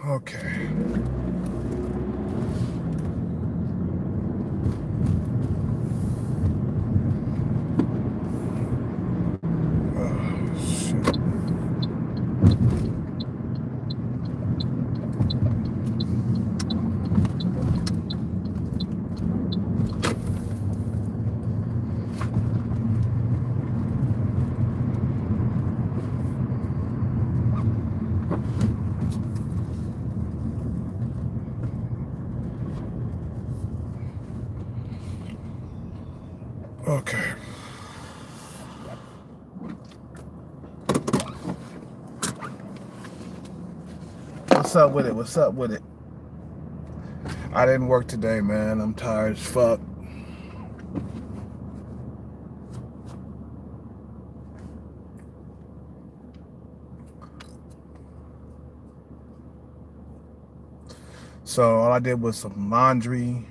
Okay. Oh, shit. Okay. What's up with it? What's up with it? I didn't work today, man. I'm tired as fuck. So all I did was some laundry,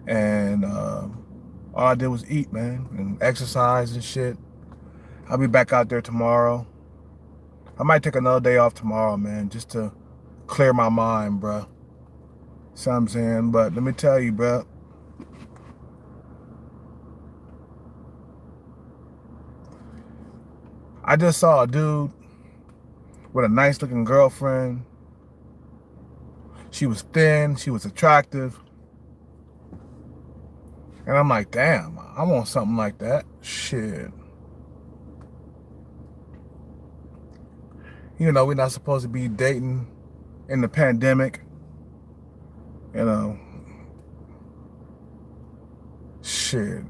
and all I did was eat, man, and exercise and shit. I'll be back out there tomorrow. I might take another day off tomorrow, man, just to clear my mind, bruh. See what I'm saying? But let me tell you, bruh. I just saw a dude with a nice looking girlfriend. She was thin, she was attractive. And I'm like, damn, I want something like that. Shit. You know, we're not supposed to be dating in the pandemic. You know, shit.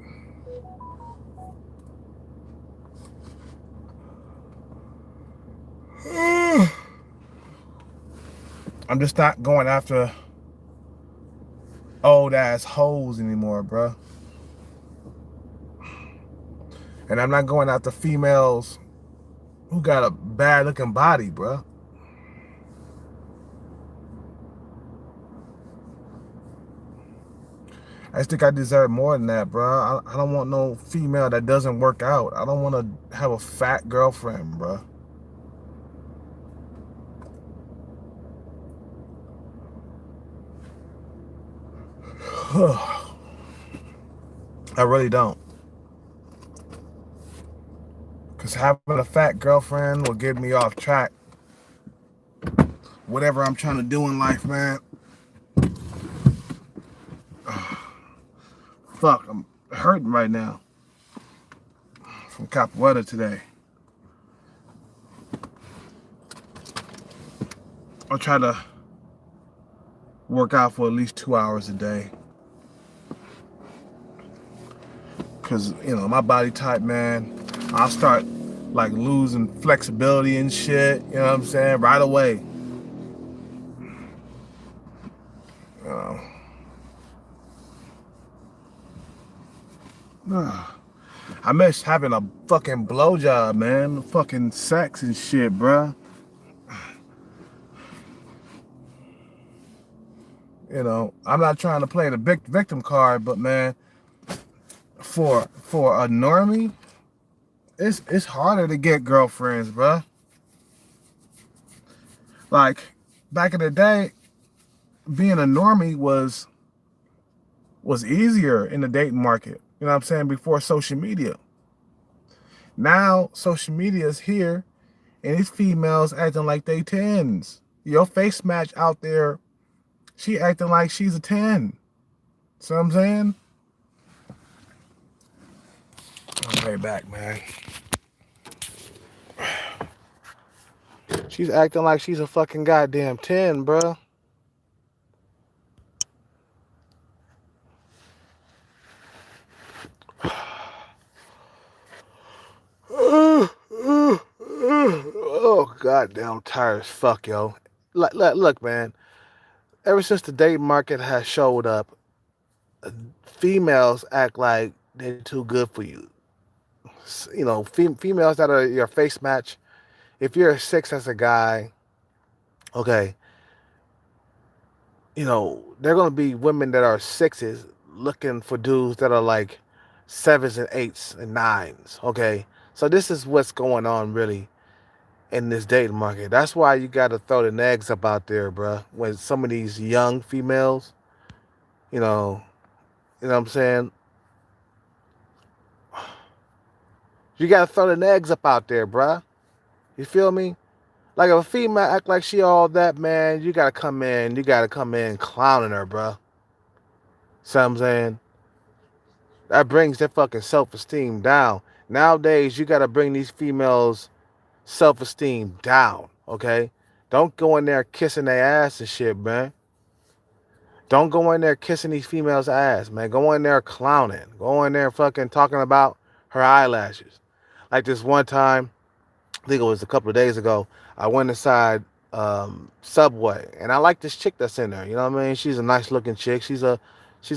I'm just not going after old ass hoes anymore, bruh. And I'm not going after females who got a bad looking body, bruh. I just think I deserve more than that, bruh. I don't want no female that doesn't work out. I don't want to have a fat girlfriend, bruh. I really don't. Because having a fat girlfriend will get me off track. Whatever I'm trying to do in life, man. Fuck, I'm hurting right now from capoeira today. I'll try to work out for at least 2 hours a day. Because, you know, my body type, man, I'll start like losing flexibility and shit, you know what I'm saying, right away. I miss having a fucking blowjob, man. Fucking sex and shit, bruh. You know, I'm not trying to play the victim card, but man, for a normie, it's harder to get girlfriends, bruh. Like back in the day, being a normie was easier in the dating market. You know what I'm saying? Before social media. Now social media is here, and these females acting like they tens. Your face match out there, she acting like she's a 10. See what I'm saying? I'll be back, man. She's acting like she's a fucking goddamn 10, bruh. Oh, goddamn tired as fuck, yo. Look, man. Ever since the dating market has showed up, females act like they're too good for you. You know, females that are your face match. If you're a 6 as a guy, okay, you know, they're gonna be women that are 6s looking for dudes that are like 7s and 8s and 9s. Okay, so this is what's going on really in this dating market. That's why you gotta throw the nags up out there, bruh. When some of these young females, you know, you know what I'm saying? You gotta throw the nags up out there, bruh. You feel me? Like if a female act like she all that, man, you gotta come in. You gotta come in clowning her, bruh. See what I'm saying? That brings their fucking self-esteem down. Nowadays, you gotta bring these females' self-esteem down, okay? Don't go in there kissing their ass and shit, man. Don't go in there kissing these females' ass, man. Go in there clowning. Go in there fucking talking about her eyelashes. Like this one time, I think it was a couple of days ago, I went inside Subway, and I like this chick that's in there. You know what I mean? She's a nice looking chick. She's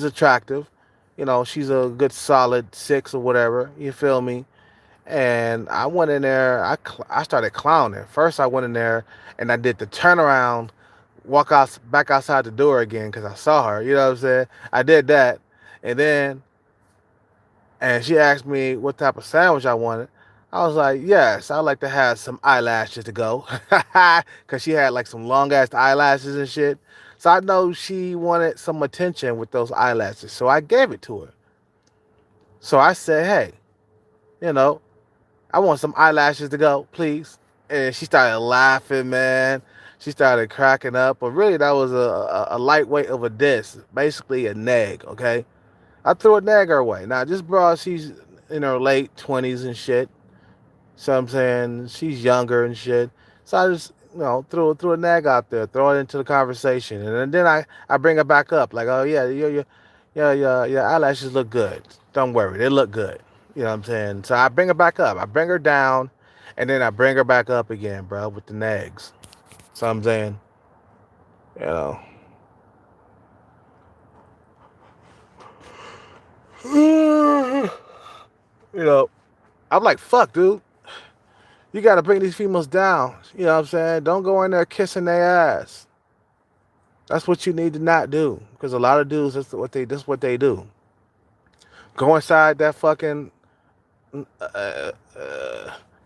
attractive. You know, she's a good solid 6 or whatever. You feel me? And I went in there. I started clowning. First, I went in there and I did the turnaround, walk out back outside the door again because I saw her. You know what I'm saying? I did that, and then she asked me what type of sandwich I wanted. I was like, yes, I'd like to have some eyelashes to go. Because she had like some long ass eyelashes and shit. So I know she wanted some attention with those eyelashes. So I gave it to her. So I said, hey, you know, I want some eyelashes to go, please. And she started laughing, man. She started cracking up. But really, that was a lightweight of a diss. Basically a neg, okay? I threw a nag her way. Now, this broad, she's in her late 20s and shit. So I'm saying she's younger and shit. So I just, you know, threw a nag out there, throw it into the conversation, and then I bring her back up, like, oh yeah, your eyelashes look good. Don't worry, they look good. You know what I'm saying? So I bring her back up. I bring her down, and then I bring her back up again, bro, with the nags. So I'm saying, you know. You know, I'm like, fuck, dude. You got to bring these females down. You know what I'm saying? Don't go in there kissing their ass. That's what you need to not do. Because a lot of dudes, that's what they do. Go inside that fucking, uh,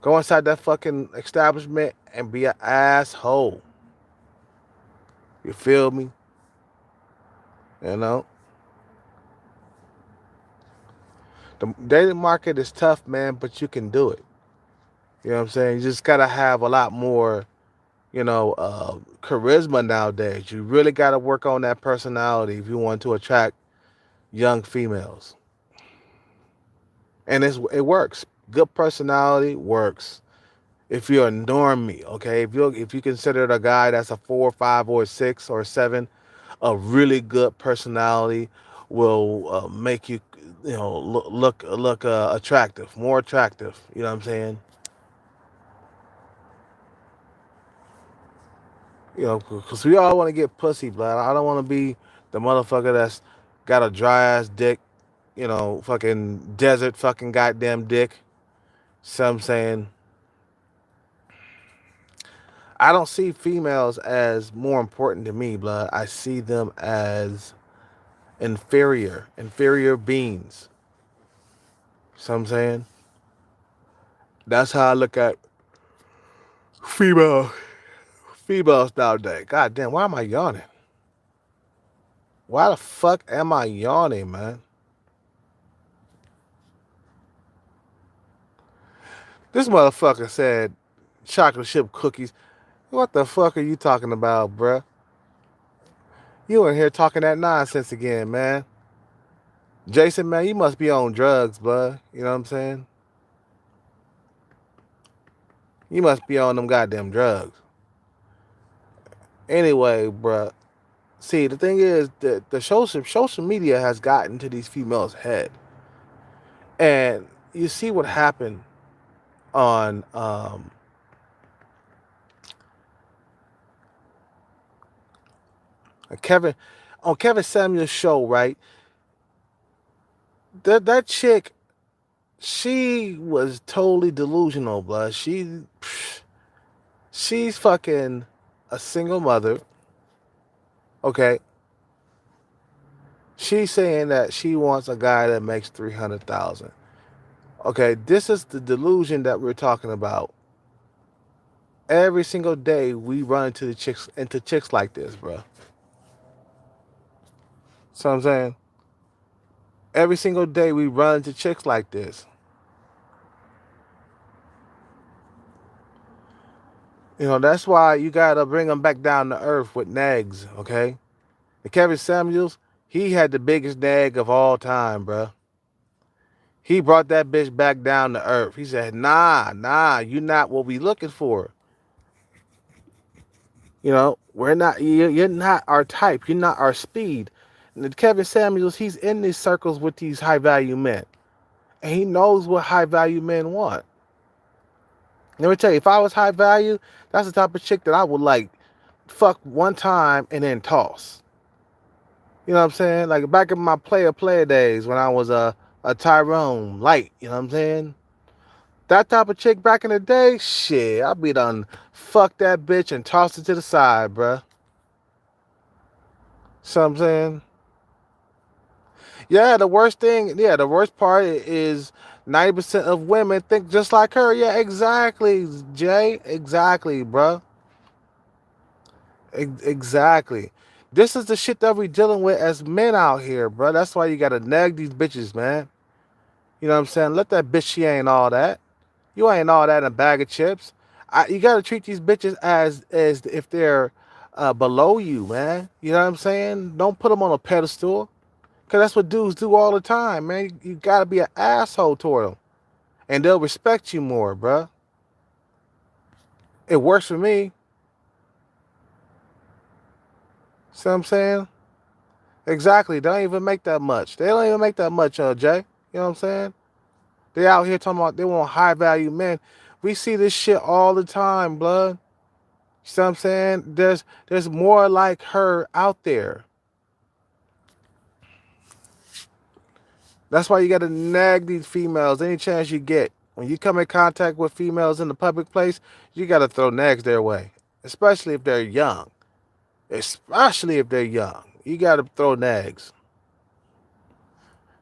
go inside that fucking establishment and be an asshole. You feel me? You know? The dating market is tough, man, but you can do it. You know what I'm saying? You just got to have a lot more, you know, charisma nowadays. You really got to work on that personality if you want to attract young females. And it works. Good personality works. If you're a normie, okay, if you consider a guy that's a 4, 5, or 6 or 7, a really good personality will make you, you know, look attractive, more attractive. You know what I'm saying? You know, because we all want to get pussy, but I don't want to be the motherfucker that's got a dry ass dick you know, fucking desert fucking goddamn dick. So I'm saying, I don't see females as more important to me, blood. I see them as inferior beings. So I'm saying, that's how I look at female females nowadays. God damn, why am I yawning? Why the fuck am I yawning, man? This motherfucker said chocolate chip cookies. What the fuck are you talking about, bruh? You in here talking that nonsense again, man. Jason, man, you must be on drugs, bruh. You know what I'm saying? You must be on them goddamn drugs. Anyway, bruh. See, the thing is that the social media has gotten to these females' head. And you see what happened on Kevin Samuel's show, right? That chick, she was totally delusional, blood. She's fucking a single mother. Okay. She's saying that she wants a guy that makes 300,000. Okay, this is the delusion that we're talking about. Every single day we run into chicks like this, bro. So I'm saying, every single day we run into chicks like this. You know, that's why you gotta bring them back down to earth with nags, okay? And Kevin Samuels, he had the biggest nag of all time, bro. He brought that bitch back down to earth. He said, nah, you're not what we looking for. You know, you're not our type. You're not our speed. And Kevin Samuels, he's in these circles with these high value men. And he knows what high value men want. Let me tell you, if I was high value, that's the type of chick that I would like fuck one time and then toss. You know what I'm saying? Like back in my player days when I was a Tyrone Light, you know what I'm saying? That type of chick back in the day, shit, I'd be done fuck that bitch and toss it to the side, bruh. So I'm saying? Yeah, the worst part is 90% of women think just like her. Yeah, exactly, Jay. Exactly, bruh. Exactly. This is the shit that we dealing with as men out here, bro. That's why you gotta nag these bitches, man. You know what I'm saying? Let that bitch, she ain't all that. You ain't all that in a bag of chips. You gotta treat these bitches as if they're below you, man. You know what I'm saying? Don't put them on a pedestal, cause that's what dudes do all the time, man. You gotta be an asshole toward them, and they'll respect you more, bro. It works for me. See what I'm saying? Exactly. They don't even make that much. They don't even make that much, Jay. You know what I'm saying? They out here talking about they want high value men. We see this shit all the time, blood. You see what I'm saying? There's more like her out there. That's why you gotta nag these females any chance you get. When you come in contact with females in the public place, you gotta throw nags their way. Especially if they're young. Especially if they're young. You gotta throw nags.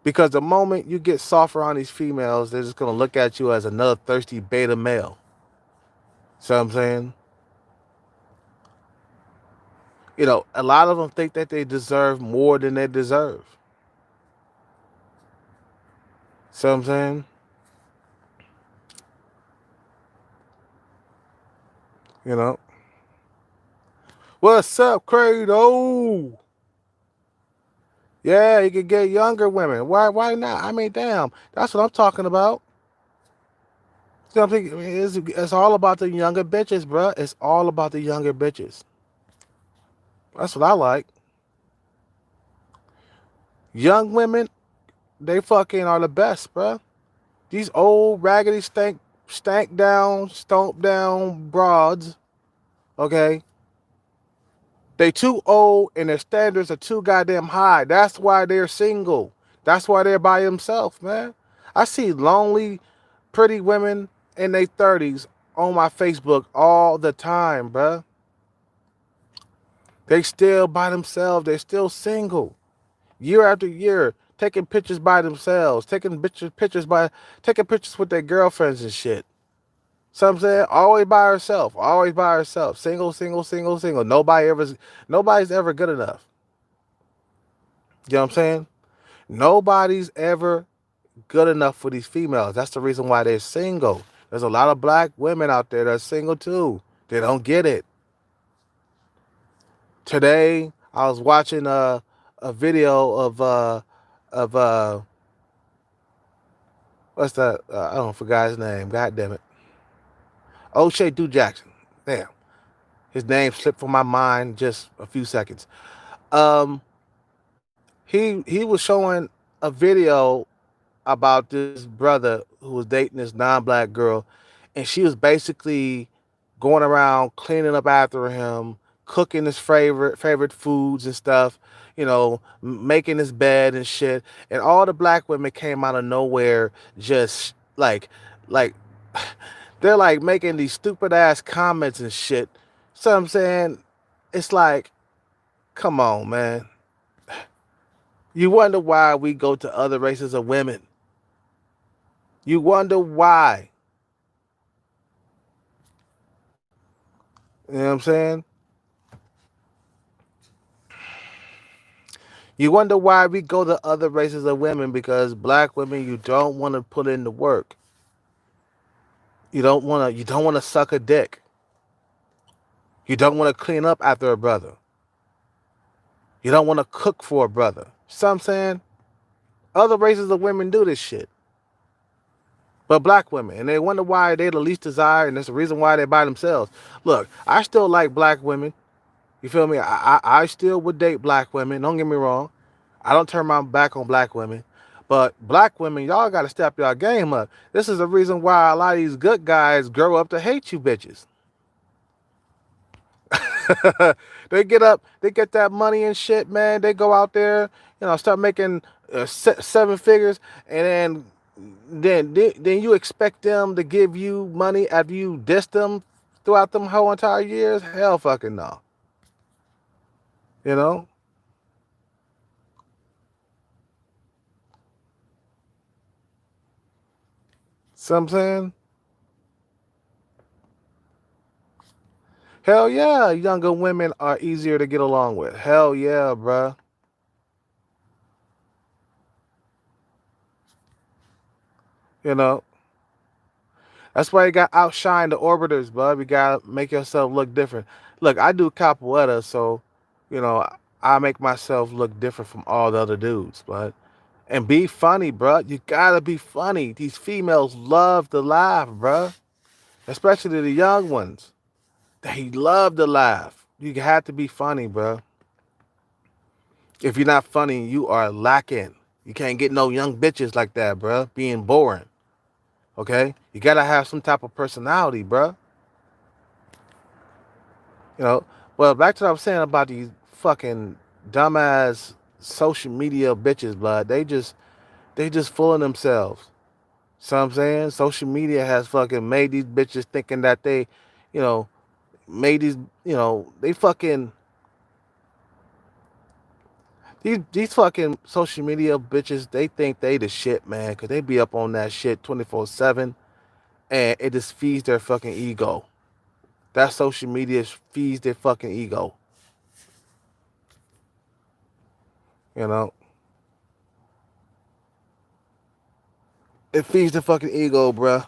Because the moment you get softer on these females, they're just gonna look at you as another thirsty beta male. See what I'm saying? You know, a lot of them think that they deserve more than they deserve. See what I'm saying? You know. What's up, Credo? Yeah, you could get younger women. Why not? I mean, damn. That's what I'm talking about. You know what I'm thinking? It's all about the younger bitches, bro. It's all about the younger bitches. That's what I like. Young women, they fucking are the best, bro. These old raggedy stank down, stomp down broads, okay? They too old and their standards are too goddamn high. That's why they're single. That's why they're by themselves, man. I see lonely, pretty women in their 30s on my Facebook all the time, bruh. They still by themselves. They're still single. Year after year, taking pictures by themselves, taking pictures with their girlfriends and shit. So I'm saying, always by herself, single, single, single, single. Nobody's ever good enough. You know what I'm saying? Nobody's ever good enough for these females. That's the reason why they're single. There's a lot of black women out there that are single too. They don't get it. Today, I was watching a video of what's that? I don't forgot his name. God damn it. O'Shea Du Jackson. Damn. His name slipped from my mind just a few seconds. Um, he was showing a video about this brother who was dating this non-black girl, and she was basically going around cleaning up after him, cooking his favorite foods and stuff, making his bed and shit. And all the black women came out of nowhere, just like they're like making these stupid ass comments and shit. So I'm saying, it's like, come on, man. You wonder why we go to other races of women. You wonder why. You know what I'm saying? You wonder why we go to other races of women, because black women, you don't want to put in the work. You don't want to suck a dick. You don't want to clean up after a brother. You don't want to cook for a brother. See what I'm saying? Other races of women do this shit. But black women, and they wonder why they're the least desired, and that's the reason why they're by themselves. Look, I still like black women. You feel me? I still would date black women. Don't get me wrong. I don't turn my back on black women. But black women, y'all got to step y'all game up. This is the reason why a lot of these good guys grow up to hate you bitches. They get that money and shit, man. They go out there, start making 7 figures, and then you expect them to give you money after you diss them throughout them whole entire years? Hell fucking no. You know? See what I'm saying? Hell yeah, younger women are easier to get along with. Hell yeah, bruh. You know? That's why you got outshine the orbiters, bud. You gotta make yourself look different. Look, I do capoeira, so, you know, I make myself look different from all the other dudes, bud. And be funny, bruh. You gotta be funny. These females love to laugh, bruh. Especially the young ones. They love to laugh. You have to be funny, bruh. If you're not funny, you are lacking. You can't get no young bitches like that, bruh. Being boring. Okay? You gotta have some type of personality, bruh. You know, well, back to what I was saying about these fucking dumbass social media bitches, blood. They just fooling themselves. So I'm saying, social media has fucking made these bitches thinking that they, you know, made these, they fucking these fucking social media bitches. They think they the shit, man, because they be up on that shit 24/7, and it just feeds their fucking ego. That social media feeds their fucking ego. You know, it feeds the fucking ego, bruh.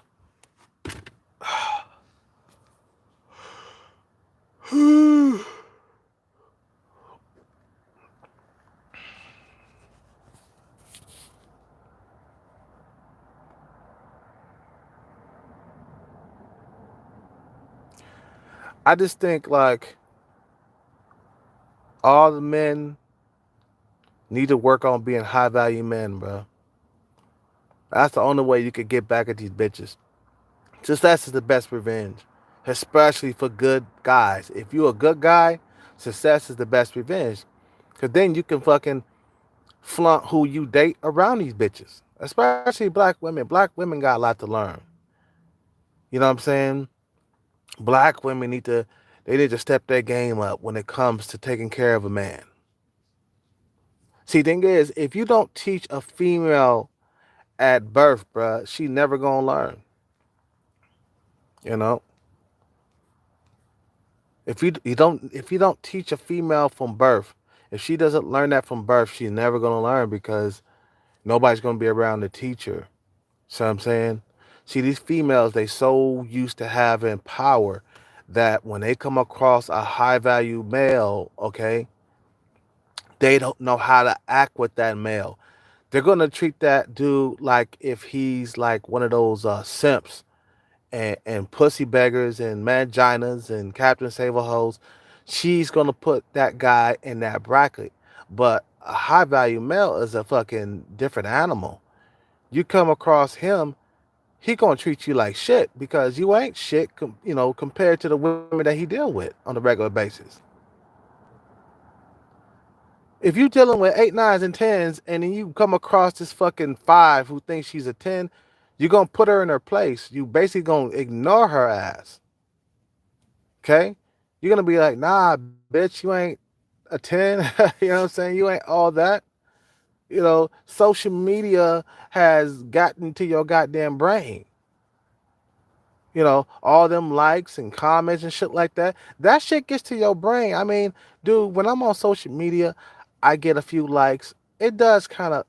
I just think like all the men need to work on being high value men, bro. That's the only way you could get back at these bitches. Success is the best revenge, especially for good guys. If you're a good guy, success is the best revenge. Because then you can fucking flaunt who you date around these bitches, especially black women. Black women got a lot to learn. You know what I'm saying? Black women need to step their game up when it comes to taking care of a man. See, thing is, if you don't teach a female at birth, bruh, she never gonna learn. You know, if you don't teach a female from birth, if she doesn't learn that from birth, she's never gonna learn because nobody's gonna be around to teach her. See what I'm saying? See, these females, they so used to having power that when they come across a high value male, okay, they don't know how to act with that male. They're gonna treat that dude like if he's like one of those simps and pussy beggars and manginas and Captain Save a Hoes. She's gonna put that guy in that bracket. But a high value male is a fucking different animal. You come across him, he gonna treat you like shit because you ain't shit, compared to the women that he deal with on a regular basis. If you dealing with eight, nines, and tens, and then you come across this fucking five who thinks she's a 10, you're gonna put her in her place. You basically gonna ignore her ass. Okay? You're gonna be like, nah, bitch, you ain't a 10. You know what I'm saying? You ain't all that. Social media has gotten to your goddamn brain. All them likes and comments and shit like that. That shit gets to your brain. I mean, dude, when I'm on social media, I get a few likes. It does kind of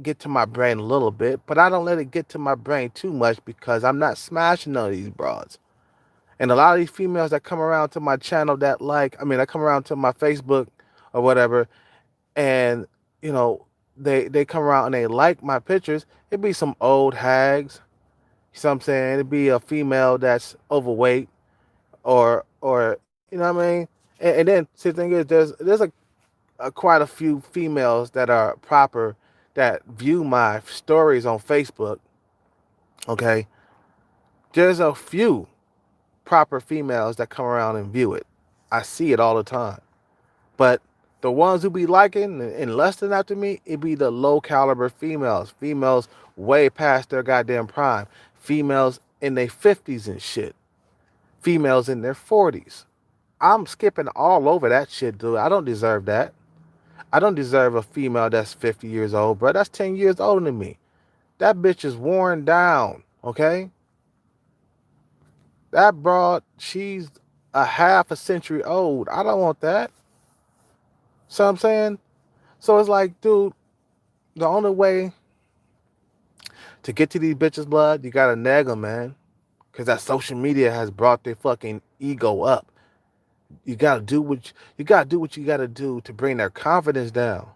get to my brain a little bit, but I don't let it get to my brain too much because I'm not smashing none of these broads. And a lot of these females that come around to my channel that come around to my Facebook or whatever, and you know, they come around and they like my pictures. It'd be some old hags. You know what I'm saying? It'd be a female that's overweight or you know what I mean? And then see the thing is there's quite a few females that are proper that view my stories on Facebook. Okay. There's a few proper females that come around and view it. I see it all the time. But the ones who be liking and lusting after me, it be the low caliber females. Females way past their goddamn prime. Females in their 50s and shit. Females in their 40s. I'm skipping all over that shit, dude. I don't deserve that. I don't deserve a female that's 50 years old, bro. That's 10 years older than me. That bitch is worn down, okay? That broad, she's a half a century old. I don't want that. So I'm saying? So it's like, dude, the only way to get to these bitches' blood, you gotta nag them, man. Because that social media has brought their fucking ego up. You gotta do what you gotta do to bring their confidence down.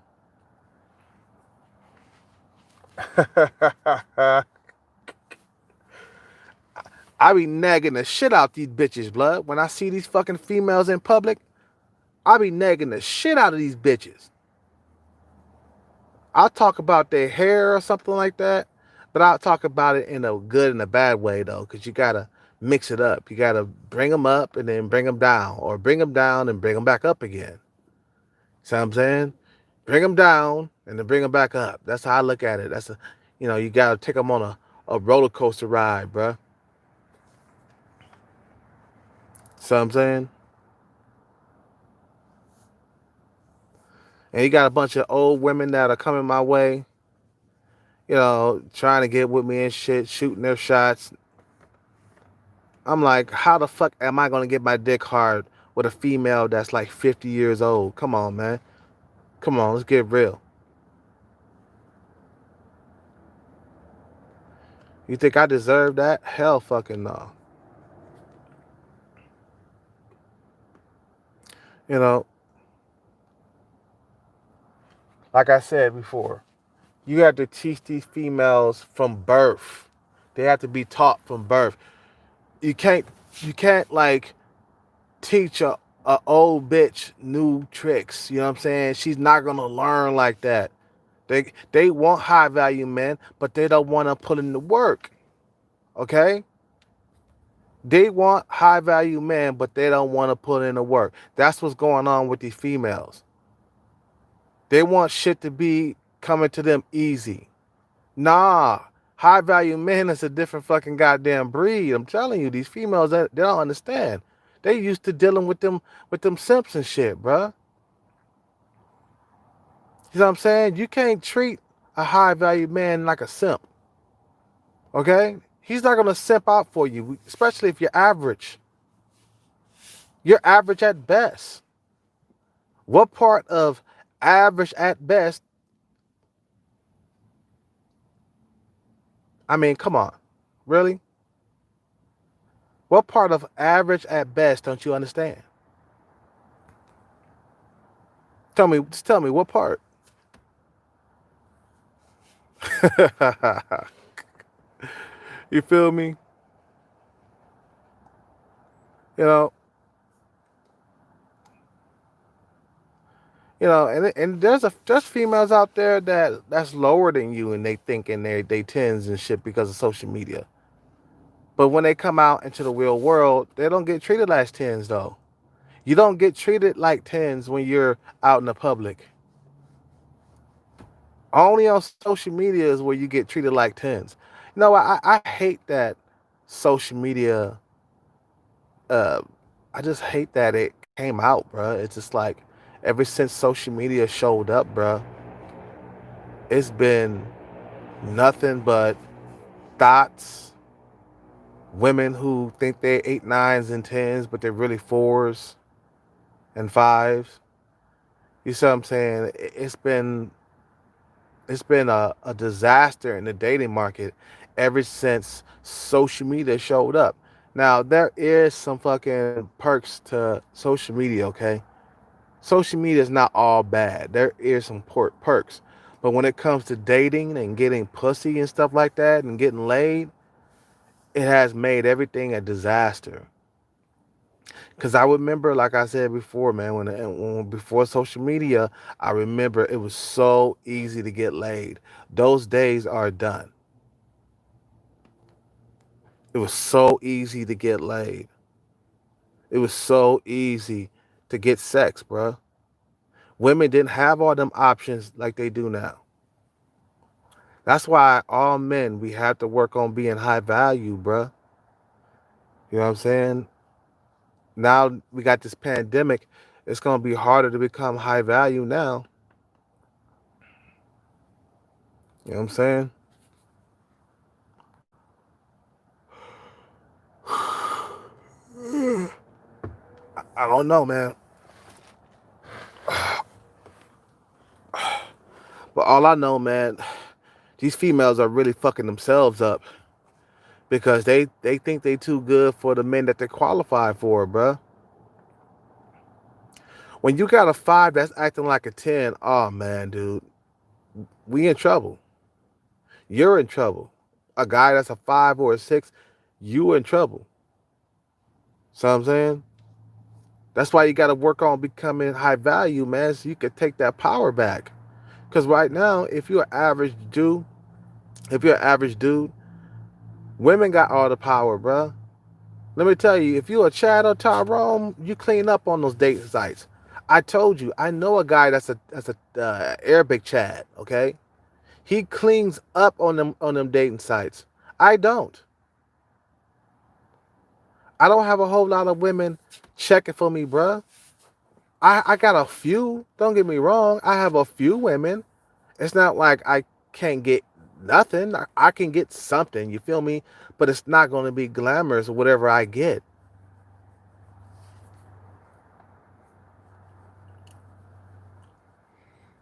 I be nagging the shit out these bitches, blood. When I see these fucking females in public, I be nagging the shit out of these bitches. I'll talk about their hair or something like that, but I'll talk about it in a good and a bad way though, because you gotta mix it up. You gotta bring them up and then bring them down, or bring them down and bring them back up again. See what I'm saying? Bring them down and then bring them back up. That's how I look at it. You gotta take them on a roller coaster ride, bruh. See what I'm saying? And you got a bunch of old women that are coming my way, trying to get with me and shit, shooting their shots. I'm like, how the fuck am I gonna get my dick hard with a female that's like 50 years old? Come on, man. Come on, let's get real. You think I deserve that? Hell fucking no. You know, like I said before, you have to teach these females from birth. They have to be taught from birth. You can't like teach a old bitch new tricks. You know what I'm saying? She's not gonna learn like that. They want high value men, but they don't want to put in the work. Okay? They want high value men, but they don't want to put in the work. That's what's going on with these females. They want shit to be coming to them easy. Nah, high value men is a different fucking goddamn breed. I'm telling you, these females that they don't understand. They used to dealing with them simps and shit, bruh. You know what I'm saying? You can't treat a high value man like a simp. Okay? He's not gonna simp out for you, especially if you're average. You're average at best. What part of average at best? I mean, come on. Really? What part of average at best don't you understand? Just tell me what part. You feel me? You know, and there's females out there that's lower than you, and they think in they tens and shit because of social media. But when they come out into the real world, they don't get treated as tens though. You don't get treated like tens when you're out in the public. Only on social media is where you get treated like tens. You know, I hate that social media. Uh, I just hate that it came out, bro. It's just like ever since social media showed up, bro, it's been nothing but thoughts. Women who think they're 8, 9s, and 10s, but they're really 4s and 5s. You see what I'm saying? It's been a disaster in the dating market ever since social media showed up. Now there is some fucking perks to social media, okay? Social media is not all bad. There is some perks. But when it comes to dating and getting pussy and stuff like that and getting laid, it has made everything a disaster. Cause I remember, like I said before, man, when before social media, I remember it was so easy to get laid. Those days are done. It was so easy to get laid. It was so easy to get sex, bruh. Women didn't have all them options like they do now. That's why all men, we have to work on being high value, bruh. You know what I'm saying? Now we got this pandemic. It's gonna be harder to become high value now. You know what I'm saying? I don't know, man. But all I know, man, these females are really fucking themselves up because they think they too good for the men that they qualify for, bruh. When you got a 5 that's acting like a 10, oh man, dude, we in trouble. You're in trouble. A guy that's a 5 or a 6, you in trouble. So I'm saying? That's why you got to work on becoming high value, man, so you can take that power back. Because right now, if you're an average dude, women got all the power, bruh. Let me tell you, if you're a Chad or Tyrone, you clean up on those dating sites. I told you, I know a guy that's a Arabic Chad, okay? He cleans up on them dating sites. I don't. I don't have a whole lot of women checking for me, bruh. I got a few. Don't get me wrong. I have a few women. It's not like I can't get nothing. I can get something. You feel me? But it's not going to be glamorous or whatever I get.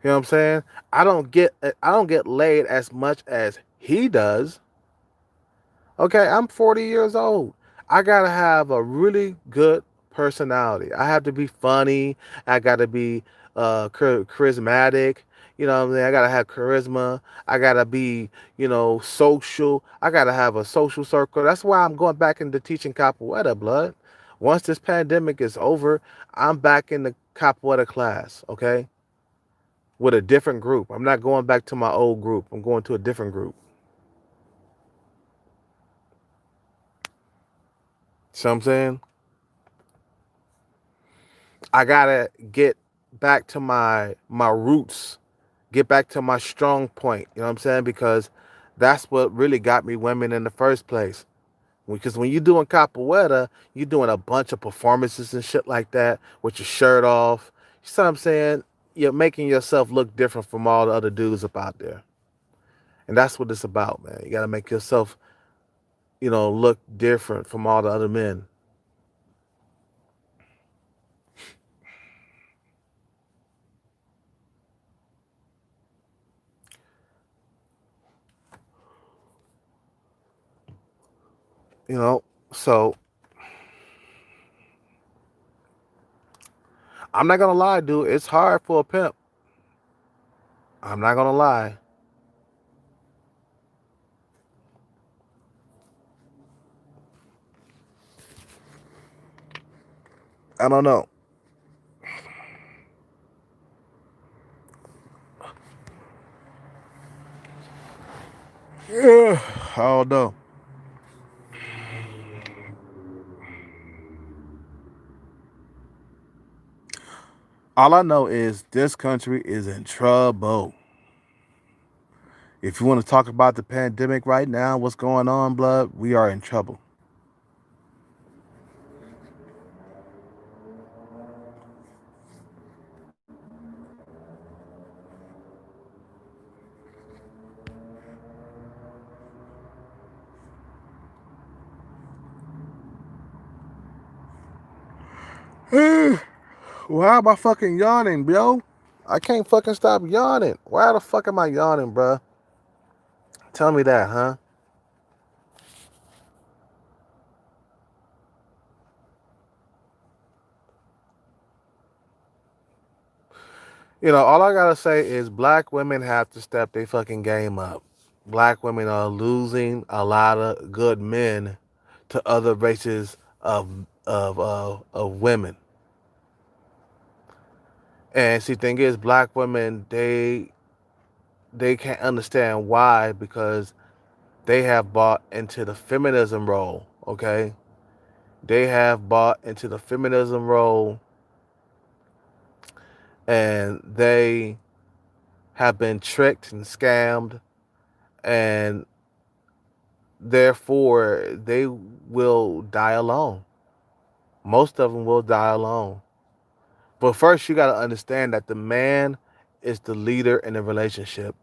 You know what I'm saying? I don't get laid as much as he does. Okay, I'm 40 years old. I gotta have a really good personality. I have to be funny. I gotta be charismatic. You know what I mean? I gotta have charisma. I gotta be, social. I gotta have a social circle. That's why I'm going back into teaching capoeira, blood. Once this pandemic is over, I'm back in the capoeira class, okay? With a different group. I'm not going back to my old group. I'm going to a different group. See what I'm saying? I gotta get back to my roots get back to my strong point. You know what I'm saying? Because that's what really got me women in the first place. Because when you're doing capoeira, you're doing a bunch of performances and shit like that with your shirt off. You see what I'm saying? You're making yourself look different from all the other dudes up out there. And that's what it's about, man. You got to make yourself, look different from all the other men. So I'm not going to lie, dude. It's hard for a pimp. I'm not going to lie. I don't know. Yeah, I don't know. All I know is this country is in trouble. If you want to talk about the pandemic right now, what's going on, blood, we are in trouble. Why am I fucking yawning, bro? I can't fucking stop yawning. Why the fuck am I yawning, bruh? Tell me that, huh? All I gotta say is black women have to step their fucking game up. Black women are losing a lot of good men to other races of women. And see, thing is, black women they can't understand why, because they have bought into the feminism role. Okay, they have bought into the feminism role, and they have been tricked and scammed, and therefore they will die alone. Most of them will die alone. But first, you got to understand that the man is the leader in the relationship.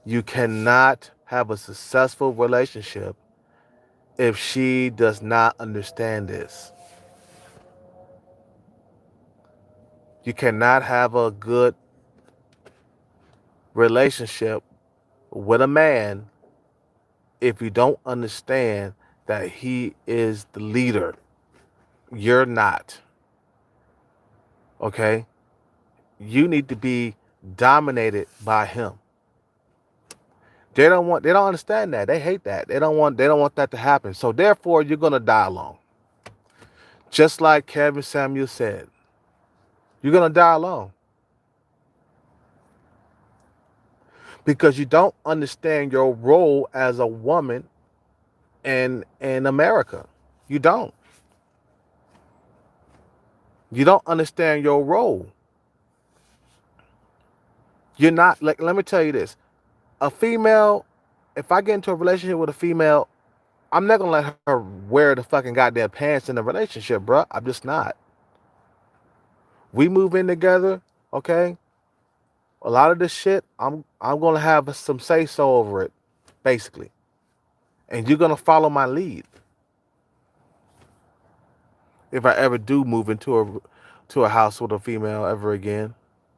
You cannot have a successful relationship if she does not understand this. You cannot have a good relationship with a man if you don't understand that he is the leader. You're not. Okay? You need to be dominated by him. They don't understand that. They hate that. They don't want that to happen. So therefore you're gonna die alone. Just like Kevin Samuel said. You're gonna die alone. Because you don't understand your role as a woman in America. You don't. You don't understand your role. You're not, like, let me tell you this. A female, if I get into a relationship with a female, I'm not gonna let her wear the fucking goddamn pants in the relationship, bro. I'm just not. We move in together, okay? A lot of this shit, I'm gonna have some say so over it, basically, and you're gonna follow my lead. If I ever do move into a house with a female ever again,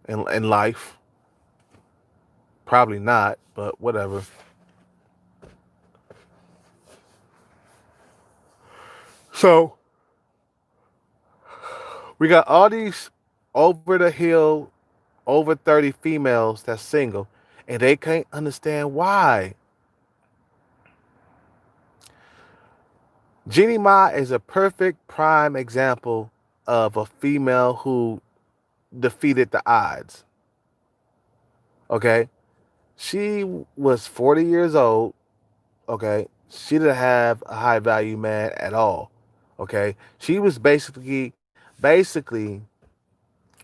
in life, probably not, but whatever. So we got all these over the hill, over 30 females that's single, and they can't understand why. Jeannie Ma is a perfect prime example of a female who defeated the odds. Okay? She was 40 years old. Okay? She didn't have a high value man at all. Okay? She was basically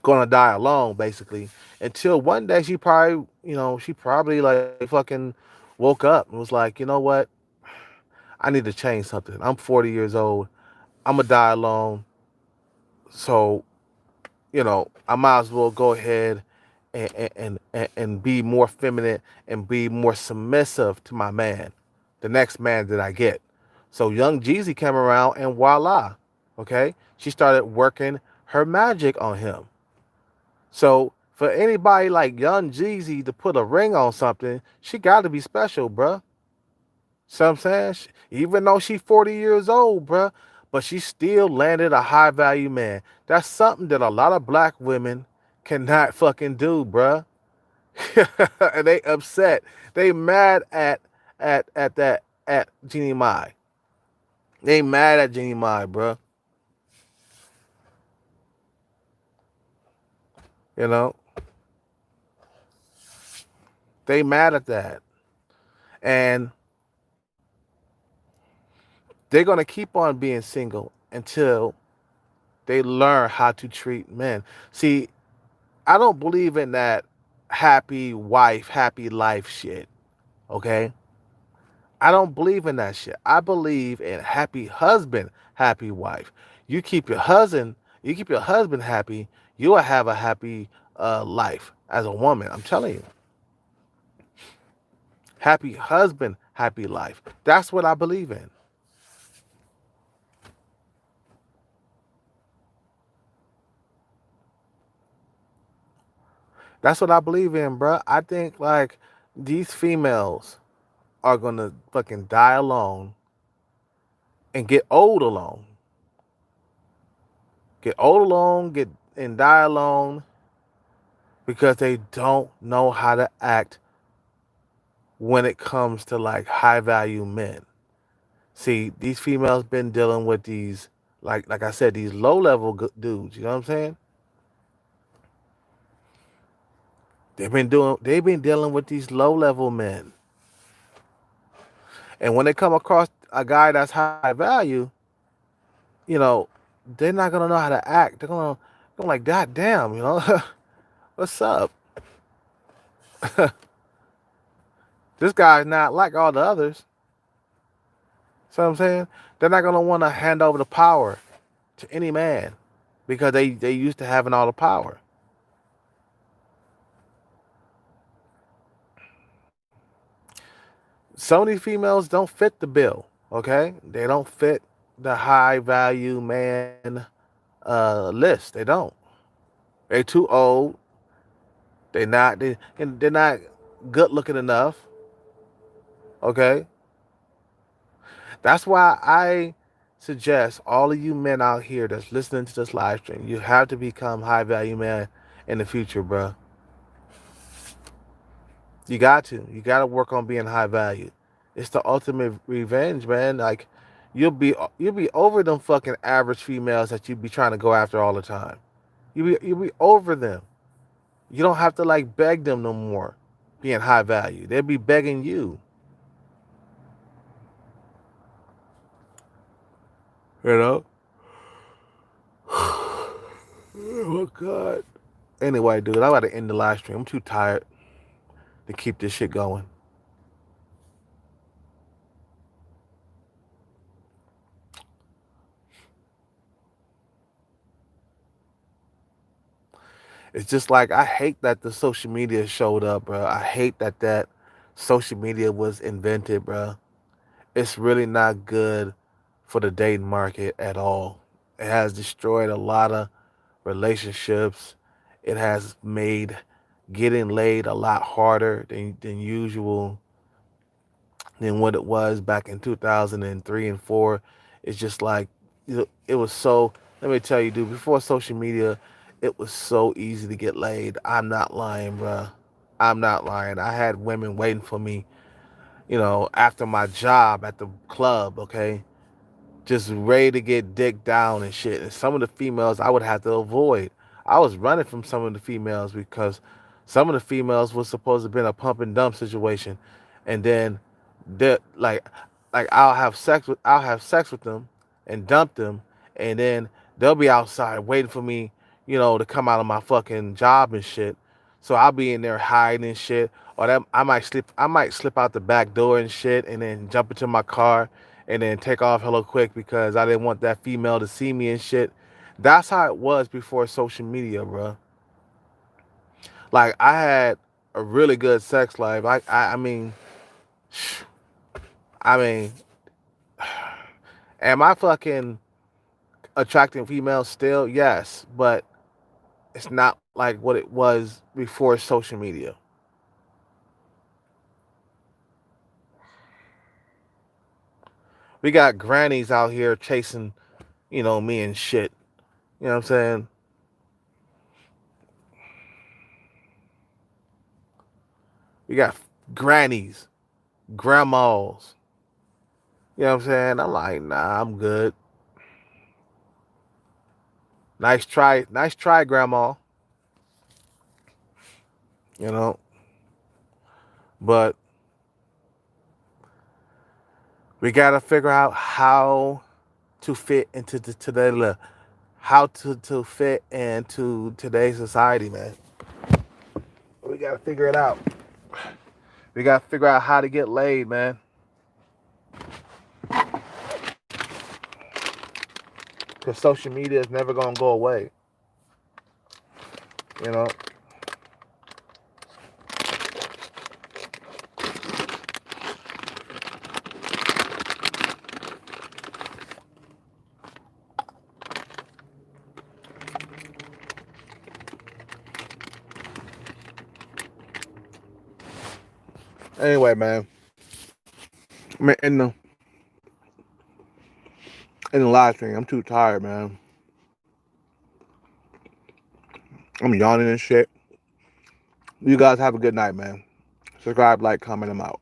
gonna die alone, basically. Until one day she probably like fucking woke up and was like, you know what? I need to change something. I'm 40 years old. I'm gonna die alone. So, I might as well go ahead and be more feminine and be more submissive to my man, the next man that I get. So young Jeezy came around and voila, okay? She started working her magic on him. So for anybody like young Jeezy to put a ring on something, she got to be special, bruh. See what I'm saying? Even though she's 40 years old, bruh, but she still landed a high value man. That's something that a lot of black women cannot fucking do, bruh. And they upset. They mad at Jeannie Mai. They mad at Jeannie Mai, bruh. You know? They mad at that. And they're gonna keep on being single until they learn how to treat men. See, I don't believe in that happy wife, happy life shit. Okay? I don't believe in that shit. I believe in happy husband, happy wife. You keep your husband happy, you will have a happy life as a woman. I'm telling you. Happy husband, happy life. That's what I believe in. That's what I believe in, bruh. I think like these females are gonna fucking die alone and get old alone. Get old alone, get and die alone because they don't know how to act when it comes to like high value men. See, these females been dealing with these like I said, these low level dudes. You know what I'm saying? They've been dealing with these low level men, and when they come across a guy that's high value, you know, they're not gonna know how to act. They're gonna like, God damn, what's up? This guy's not like all the others. See what I'm saying? They're not gonna want to hand over the power to any man because they used to having all the power. Some of these females don't fit the bill. Okay, they don't fit the high value man list. They don't. They too old. They're not good looking enough. Okay, that's why I suggest all of you men out here that's listening to this live stream, you have to become high value man in the future, bro. You got to. You got to work on being high value. It's the ultimate revenge, man. Like you'll be over them fucking average females that you be trying to go after all the time. You'll be over them. You don't have to like beg them no more. Being high value, they'll be begging you. You know. Oh God. Anyway, dude, I gotta end the live stream. I'm too tired to keep this shit going. It's just like I hate that the social media showed up, bro. I hate that social media was invented, bro. It's really not good for the dating market at all. It has destroyed a lot of relationships. It has made getting laid a lot harder than usual than what it was back in 2003 and 4. It's just like it was so. Let me tell you, dude. Before social media, it was so easy to get laid. I'm not lying, bro. I'm not lying. I had women waiting for me, after my job at the club. Okay, just ready to get dick down and shit. And some of the females I would have to avoid. I was running from some of the females because some of the females was supposed to have been a pump and dump situation, and then they like I'll have sex with them and dump them, and then they'll be outside waiting for me, to come out of my fucking job and shit. So I'll be in there hiding and shit, or that I might slip out the back door and shit, and then jump into my car and then take off hella quick because I didn't want that female to see me and shit. That's how it was before social media, bro. Like I had a really good sex life. I mean, am I fucking attracting females still? Yes, but it's not like what it was before social media. We got grannies out here chasing, me and shit. You know what I'm saying? We got grannies, grandmas. You know what I'm saying? I'm like, nah, I'm good. Nice try, grandma. You know, but we gotta figure out how to fit into to fit into today's society, man. We gotta figure it out. We gotta figure out how to get laid, man. Because social media is never gonna go away. You know. Anyway, man. In the last thing, I'm too tired, man. I'm yawning and shit. You guys have a good night, man. Subscribe, like, comment, I'm out.